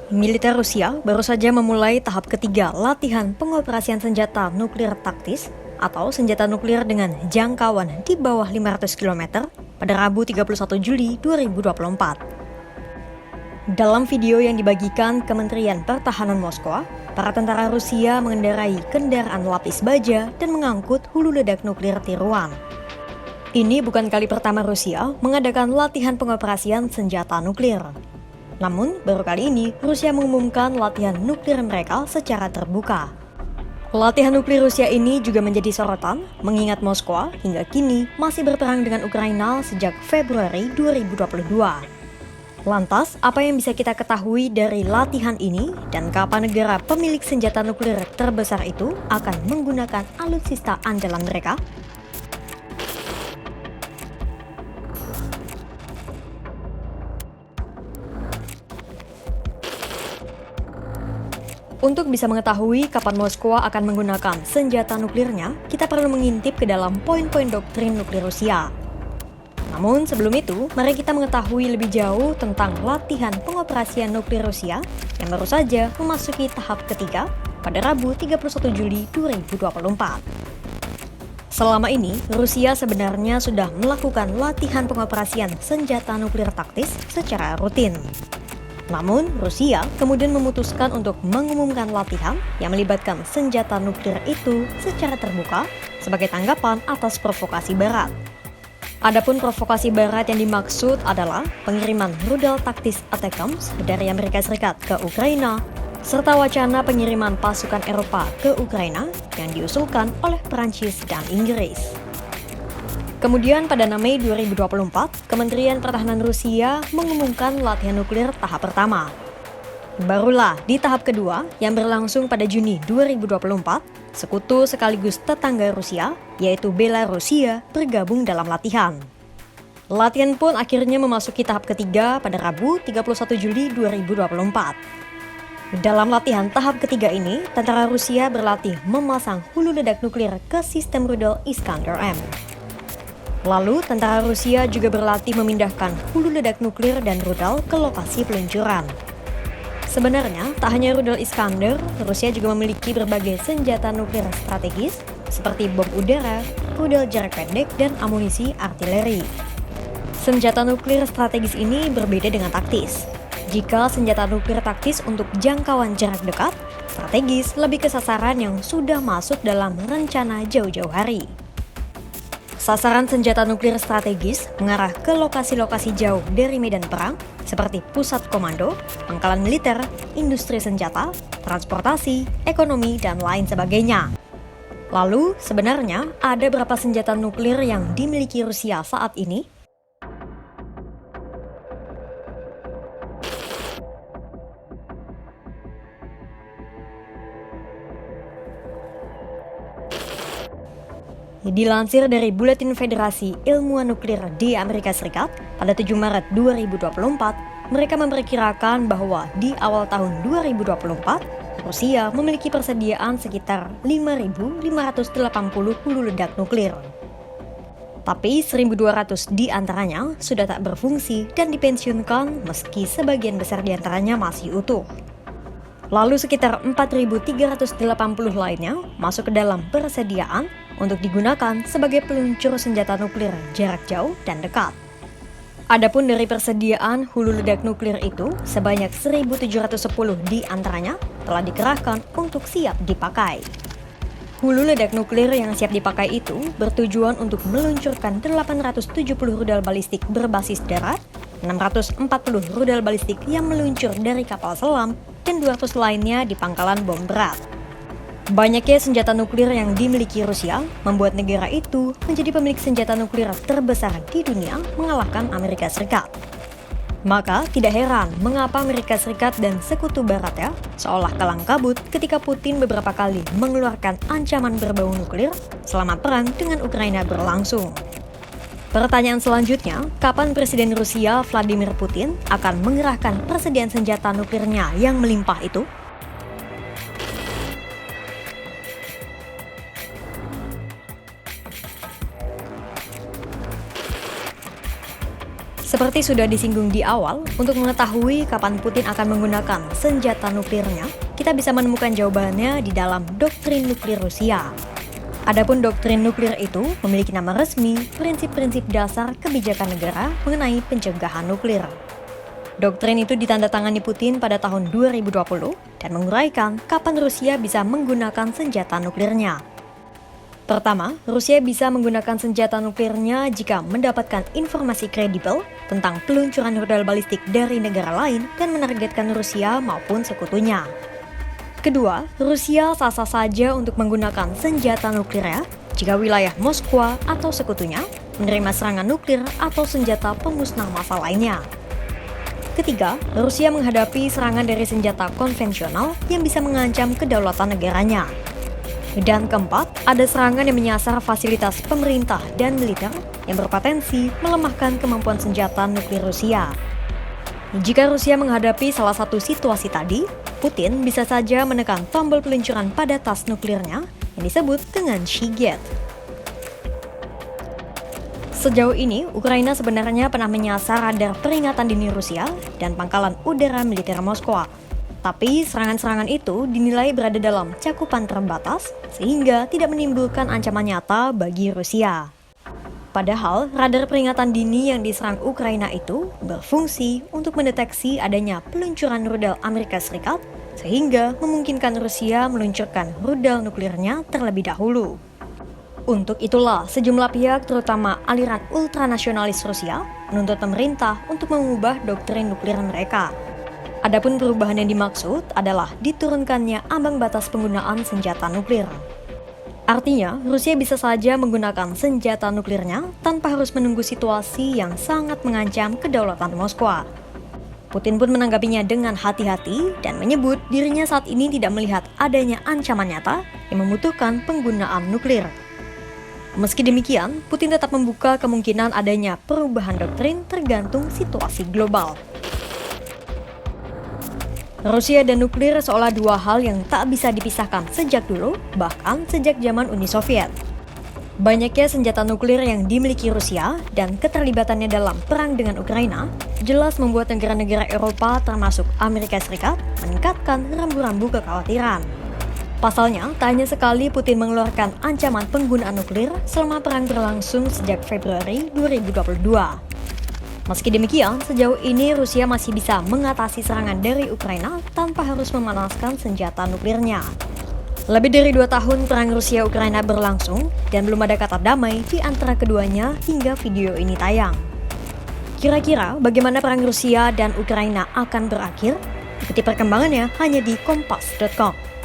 Militer Rusia baru saja memulai tahap ketiga latihan pengoperasian senjata nuklir taktis atau senjata nuklir dengan jangkauan di bawah 500 km pada Rabu 31 Juli 2024. Dalam video yang dibagikan Kementerian Pertahanan Moskwa, para tentara Rusia mengendarai kendaraan lapis baja dan mengangkut hulu ledak nuklir tiruan. Ini bukan kali pertama Rusia mengadakan latihan pengoperasian senjata nuklir. Namun, baru kali ini Rusia mengumumkan latihan nuklir mereka secara terbuka. Latihan nuklir Rusia ini juga menjadi sorotan, mengingat Moskwa hingga kini masih berperang dengan Ukraina sejak Februari 2022. Lantas, apa yang bisa kita ketahui dari latihan ini dan kapan negara pemilik senjata nuklir terbesar itu akan menggunakan alutsista andalan mereka? Untuk bisa mengetahui kapan Moskwa akan menggunakan senjata nuklirnya, kita perlu mengintip ke dalam poin-poin doktrin nuklir Rusia. Namun sebelum itu, mari kita mengetahui lebih jauh tentang latihan pengoperasian nuklir Rusia yang baru saja memasuki tahap ketiga pada Rabu 31 Juli 2024. Selama ini, Rusia sebenarnya sudah melakukan latihan pengoperasian senjata nuklir taktis secara rutin. Namun, Rusia kemudian memutuskan untuk mengumumkan latihan yang melibatkan senjata nuklir itu secara terbuka sebagai tanggapan atas provokasi Barat. Adapun provokasi Barat yang dimaksud adalah pengiriman rudal taktis ATACMS dari Amerika Serikat ke Ukraina, serta wacana pengiriman pasukan Eropa ke Ukraina yang diusulkan oleh Prancis dan Inggris. Kemudian pada 6 Mei 2024, Kementerian Pertahanan Rusia mengumumkan latihan nuklir tahap pertama. Barulah di tahap kedua yang berlangsung pada Juni 2024, sekutu sekaligus tetangga Rusia, yaitu Belarusia, bergabung dalam latihan. Latihan pun akhirnya memasuki tahap ketiga pada Rabu 31 Juli 2024. Dalam latihan tahap ketiga ini, tentara Rusia berlatih memasang hulu ledak nuklir ke sistem rudal Iskander-M. Lalu, tentara Rusia juga berlatih memindahkan hulu ledak nuklir dan rudal ke lokasi peluncuran. Sebenarnya, tak hanya rudal Iskander, Rusia juga memiliki berbagai senjata nuklir strategis seperti bom udara, rudal jarak pendek, dan amunisi artileri. Senjata nuklir strategis ini berbeda dengan taktis. Jika senjata nuklir taktis untuk jangkauan jarak dekat, strategis lebih ke sasaran yang sudah masuk dalam rencana jauh-jauh hari. Sasaran senjata nuklir strategis mengarah ke lokasi-lokasi jauh dari medan perang seperti pusat komando, pangkalan militer, industri senjata, transportasi, ekonomi, dan lain sebagainya. Lalu, sebenarnya ada berapa senjata nuklir yang dimiliki Rusia saat ini? Dilansir dari Buletin Federasi Ilmuwan Nuklir di Amerika Serikat, pada 7 Maret 2024, mereka memperkirakan bahwa di awal tahun 2024, Rusia memiliki persediaan sekitar 5.580 hulu ledak nuklir. Tapi 1.200 di antaranya sudah tak berfungsi dan dipensiunkan meski sebagian besar di antaranya masih utuh. Lalu sekitar 4.380 lainnya masuk ke dalam persediaan untuk digunakan sebagai peluncur senjata nuklir jarak jauh dan dekat. Adapun dari persediaan hulu ledak nuklir itu, sebanyak 1.710 di antaranya telah dikerahkan untuk siap dipakai. Hulu ledak nuklir yang siap dipakai itu bertujuan untuk meluncurkan 870 rudal balistik berbasis darat, 640 rudal balistik yang meluncur dari kapal selam, dan 200 lainnya di pangkalan bom berat. Banyaknya senjata nuklir yang dimiliki Rusia membuat negara itu menjadi pemilik senjata nuklir terbesar di dunia mengalahkan Amerika Serikat. Maka tidak heran mengapa Amerika Serikat dan sekutu barat seolah kalang kabut ketika Putin beberapa kali mengeluarkan ancaman berbau nuklir selama perang dengan Ukraina berlangsung. Pertanyaan selanjutnya, kapan Presiden Rusia Vladimir Putin akan mengerahkan persediaan senjata nuklirnya yang melimpah itu? Seperti sudah disinggung di awal, untuk mengetahui kapan Putin akan menggunakan senjata nuklirnya, kita bisa menemukan jawabannya di dalam doktrin nuklir Rusia. Adapun doktrin nuklir itu memiliki nama resmi, prinsip-prinsip dasar kebijakan negara mengenai pencegahan nuklir. Doktrin itu ditandatangani Putin pada tahun 2020 dan menguraikan kapan Rusia bisa menggunakan senjata nuklirnya. Pertama, Rusia bisa menggunakan senjata nuklirnya jika mendapatkan informasi kredibel tentang peluncuran rudal balistik dari negara lain dan menargetkan Rusia maupun sekutunya. Kedua, Rusia sah-sah saja untuk menggunakan senjata nuklirnya jika wilayah Moskwa atau sekutunya menerima serangan nuklir atau senjata pemusnah massal lainnya. Ketiga, Rusia menghadapi serangan dari senjata konvensional yang bisa mengancam kedaulatan negaranya. Dan keempat, ada serangan yang menyasar fasilitas pemerintah dan militer yang berpotensi melemahkan kemampuan senjata nuklir Rusia. Jika Rusia menghadapi salah satu situasi tadi, Putin bisa saja menekan tombol peluncuran pada tas nuklirnya yang disebut dengan Shiget. Sejauh ini, Ukraina sebenarnya pernah menyasar radar peringatan dini Rusia dan pangkalan udara militer Moskwa. Tapi serangan-serangan itu dinilai berada dalam cakupan terbatas sehingga tidak menimbulkan ancaman nyata bagi Rusia. Padahal, radar peringatan dini yang diserang Ukraina itu berfungsi untuk mendeteksi adanya peluncuran rudal Amerika Serikat sehingga memungkinkan Rusia meluncurkan rudal nuklirnya terlebih dahulu. Untuk itulah, sejumlah pihak terutama aliran ultranasionalis Rusia menuntut pemerintah untuk mengubah doktrin nuklir mereka. Adapun perubahan yang dimaksud adalah diturunkannya ambang batas penggunaan senjata nuklir. Artinya, Rusia bisa saja menggunakan senjata nuklirnya tanpa harus menunggu situasi yang sangat mengancam kedaulatan Moskwa. Putin pun menanggapinya dengan hati-hati dan menyebut dirinya saat ini tidak melihat adanya ancaman nyata yang membutuhkan penggunaan nuklir. Meski demikian, Putin tetap membuka kemungkinan adanya perubahan doktrin tergantung situasi global. Rusia dan nuklir seolah dua hal yang tak bisa dipisahkan sejak dulu, bahkan sejak zaman Uni Soviet. Banyaknya senjata nuklir yang dimiliki Rusia dan keterlibatannya dalam perang dengan Ukraina jelas membuat negara-negara Eropa termasuk Amerika Serikat meningkatkan rambu-rambu kekhawatiran. Pasalnya, tak hanya sekali Putin mengeluarkan ancaman penggunaan nuklir selama perang berlangsung sejak Februari 2022. Meski demikian, sejauh ini Rusia masih bisa mengatasi serangan dari Ukraina tanpa harus memanaskan senjata nuklirnya. Lebih dari 2 tahun perang Rusia-Ukraina berlangsung dan belum ada kata damai di antara keduanya hingga video ini tayang. Kira-kira bagaimana perang Rusia dan Ukraina akan berakhir? Ikuti perkembangannya hanya di kompas.com.